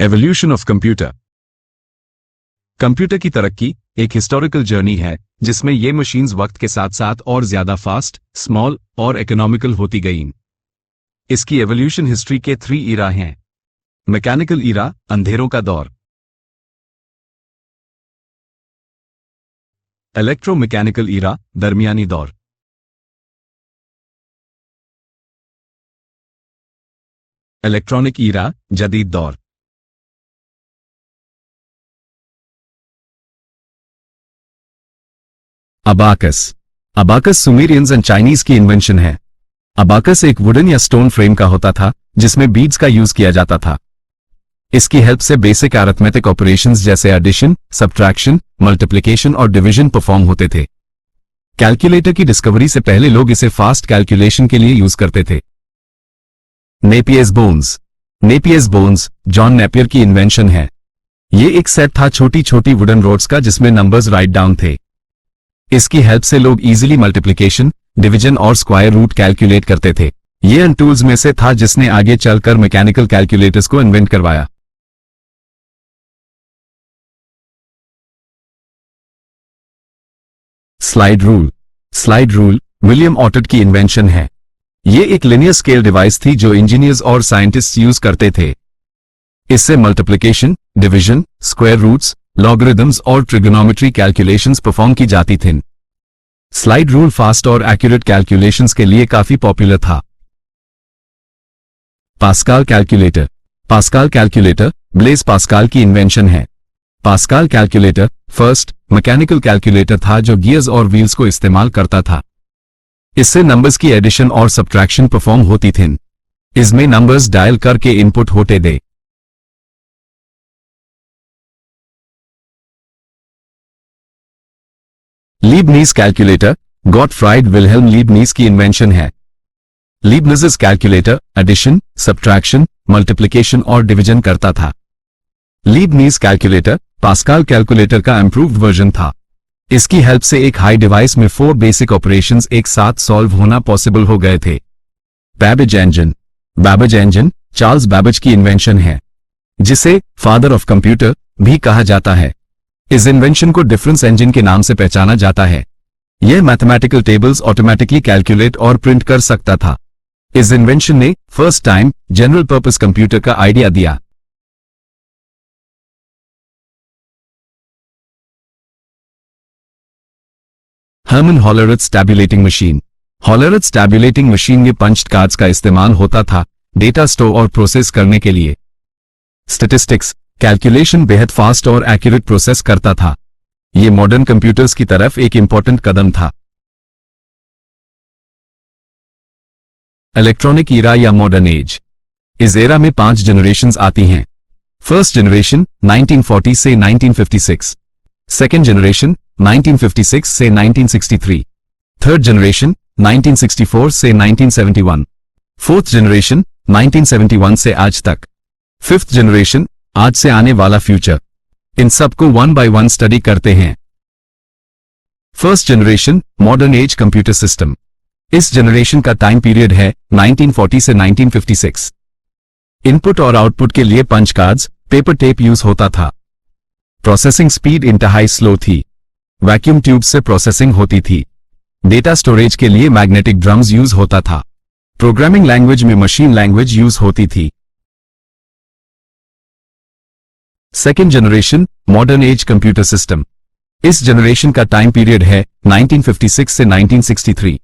Evolution of computer. Computer की तरक्की एक हिस्टोरिकल जर्नी है जिसमें ये मशीन्स वक्त के साथ साथ और ज्यादा फास्ट, स्मॉल और इकोनॉमिकल होती गईं। इसकी एवोल्यूशन हिस्ट्री के 3 इरा हैं। मैकेनिकल इरा, अंधेरों का दौर। इलेक्ट्रोमैकेनिकल इरा, दरमियानी दौर। इलेक्ट्रॉनिक इरा, जदीद दौर। Abacus. Abacus Sumerians and Chinese की इन्वेंशन है। अबाकस एक वुडन या स्टोन फ्रेम का होता था जिसमें बीड्स का यूज किया जाता था। इसकी हेल्प से बेसिक अरिथमेटिक ऑपरेशंस जैसे एडिशन, सब्ट्रैक्शन, मल्टीप्लिकेशन और डिवीजन परफॉर्म होते थे। कैलकुलेटर की डिस्कवरी से पहले लोग इसे फास्ट कैलकुलेशन के लिए यूज करते थे। Napier's bones. Napier's bones John Napier की इन्वेंशन है। ये एक सेट था छोटी छोटी वुडन रोड्स का जिसमें नंबर्स राइट डाउन थे। इसकी हेल्प से लोग इजीली मल्टीप्लिकेशन, डिवीजन और स्क्वायर रूट कैलकुलेट करते थे। ये उन टूल्स में से था जिसने आगे चलकर मैकेनिकल कैलकुलेटर्स को इन्वेंट करवाया। Slide rule. Slide rule William ऑटट की इन्वेंशन है। ये एक लिनियर स्केल डिवाइस थी जो इंजीनियर्स और साइंटिस्ट्स यूज करते थे। इससे multiplication, division, square roots, logarithms और ट्रिगोनोमेट्री कैलकुलेशंस परफॉर्म की जाती थीं। स्लाइड रूल फास्ट और एक्यूरेट कैलकुलेशंस के लिए काफी पॉपुलर था। Pascal calculator. Pascal calculator Blaise Pascal की इन्वेंशन है। Pascal calculator first mechanical calculator था जो गियर्स और व्हील्स को इस्तेमाल करता था। इससे नंबर्स की एडिशन और सब्ट्रैक्शन परफॉर्म होती थीं। इसमें नंबर्स डायल करके इनपुट होते थे। Leibniz calculator Gottfried Wilhelm Leibniz की इन्वेंशन है। Leibniz calculator addition, subtraction, multiplication और डिवीजन करता था। लीबनीज कैलकुलेटर पास्कल कैलकुलेटर का इंप्रूव्ड वर्जन था। इसकी हेल्प से एक हाई डिवाइस में 4 बेसिक ऑपरेशंस एक साथ सॉल्व होना पॉसिबल हो गए थे। Babbage engine. Babbage engine Charles Babbage की इन्वेंशन है, जिसे फादर ऑफ कंप्यूटर भी कहा जाता है। इस इन्वेंशन को डिफरेंस इंजन के नाम से पहचाना जाता है। यह मैथमेटिकल टेबल्स ऑटोमेटिकली कैलकुलेट और प्रिंट कर सकता था। इस इन्वेंशन ने first time general purpose computer का आइडिया दिया। Herman Hollerith tabulating machine. Hollerith tabulating machine में पंच्ड कार्ड्स का इस्तेमाल होता था डेटा स्टोर और प्रोसेस करने के लिए। स्टैटिस्टिक्स कैलकुलेशन बेहद फास्ट और एक्यूरेट प्रोसेस करता था। यह मॉडर्न कंप्यूटर्स की तरफ एक इंपॉर्टेंट कदम था। इलेक्ट्रॉनिक ईरा या मॉडर्न एज। इस एरा में 5 जनरेशंस आती हैं। फर्स्ट जनरेशन 1940 से 1956, सेकेंड जनरेशन 1956 से 1963, थर्ड जनरेशन 1964 से 1971, फोर्थ जनरेशन 1971 से आज तक, फिफ्थ जनरेशन आज से आने वाला फ्यूचर। इन सबको 1 बाय 1 स्टडी करते हैं। First generation modern age computer system. इस जनरेशन का टाइम पीरियड है 1940 से 1956। इनपुट और आउटपुट के लिए punch cards, paper tape use होता था। प्रोसेसिंग स्पीड इंतहाई स्लो थी। वैक्यूम ट्यूब से प्रोसेसिंग होती थी। डेटा स्टोरेज के लिए मैग्नेटिक ड्रम्स यूज होता था। प्रोग्रामिंग लैंग्वेज में मशीन लैंग्वेज यूज होती थी। Second generation modern age computer system. इस जनरेशन का टाइम पीरियड है 1956 से 1963।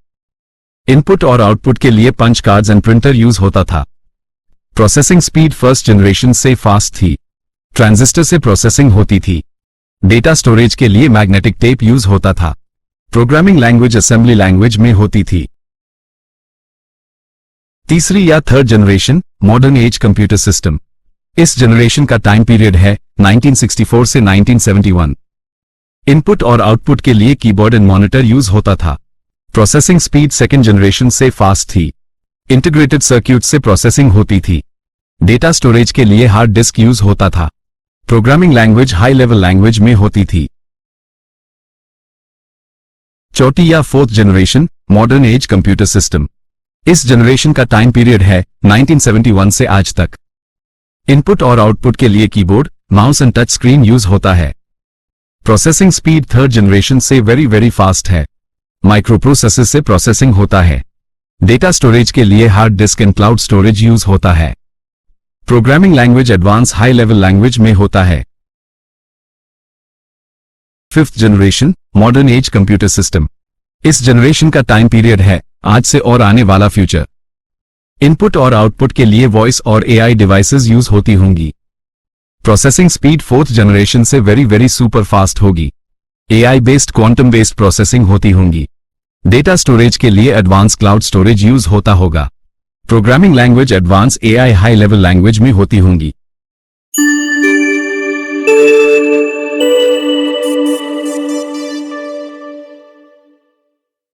इनपुट और आउटपुट के लिए punch cards and printer use होता था। प्रोसेसिंग स्पीड फर्स्ट जनरेशन से फास्ट थी। ट्रांजिस्टर से प्रोसेसिंग होती थी। डेटा स्टोरेज के लिए मैग्नेटिक टेप यूज होता था। प्रोग्रामिंग लैंग्वेज असेंबली लैंग्वेज में होती थी। तीसरी या third generation modern age computer system. इस जनरेशन का टाइम पीरियड है 1964 से 1971। इनपुट और आउटपुट के लिए कीबोर्ड एंड मॉनिटर यूज होता था। प्रोसेसिंग स्पीड सेकेंड जनरेशन से फास्ट थी। इंटीग्रेटेड सर्किट से प्रोसेसिंग होती थी। डेटा स्टोरेज के लिए हार्ड डिस्क यूज होता था। Programming language high level language में होती थी। चौथी या fourth generation modern age computer system. इस जनरेशन का टाइम पीरियड है 1971 से आज तक। इनपुट और आउटपुट के लिए keyboard, mouse and touch screen use होता है। प्रोसेसिंग स्पीड थर्ड जनरेशन से वेरी फास्ट है। माइक्रोप्रोसेसर से प्रोसेसिंग होता है। डेटा स्टोरेज के लिए hard disk and cloud storage use होता है। Programming language advance high level language में होता है। Fifth generation modern age computer system. इस जनरेशन का टाइम पीरियड है आज से और आने वाला फ्यूचर। इनपुट और आउटपुट के लिए वॉइस और एआई डिवाइसेस यूज होती होंगी। प्रोसेसिंग स्पीड फोर्थ जनरेशन से वेरी सुपर फास्ट होगी। AI based quantum based processing होती होंगी। डेटा स्टोरेज के लिए एडवांस क्लाउड स्टोरेज यूज होता होगा। Programming language advance AI high level language में होती होंगी।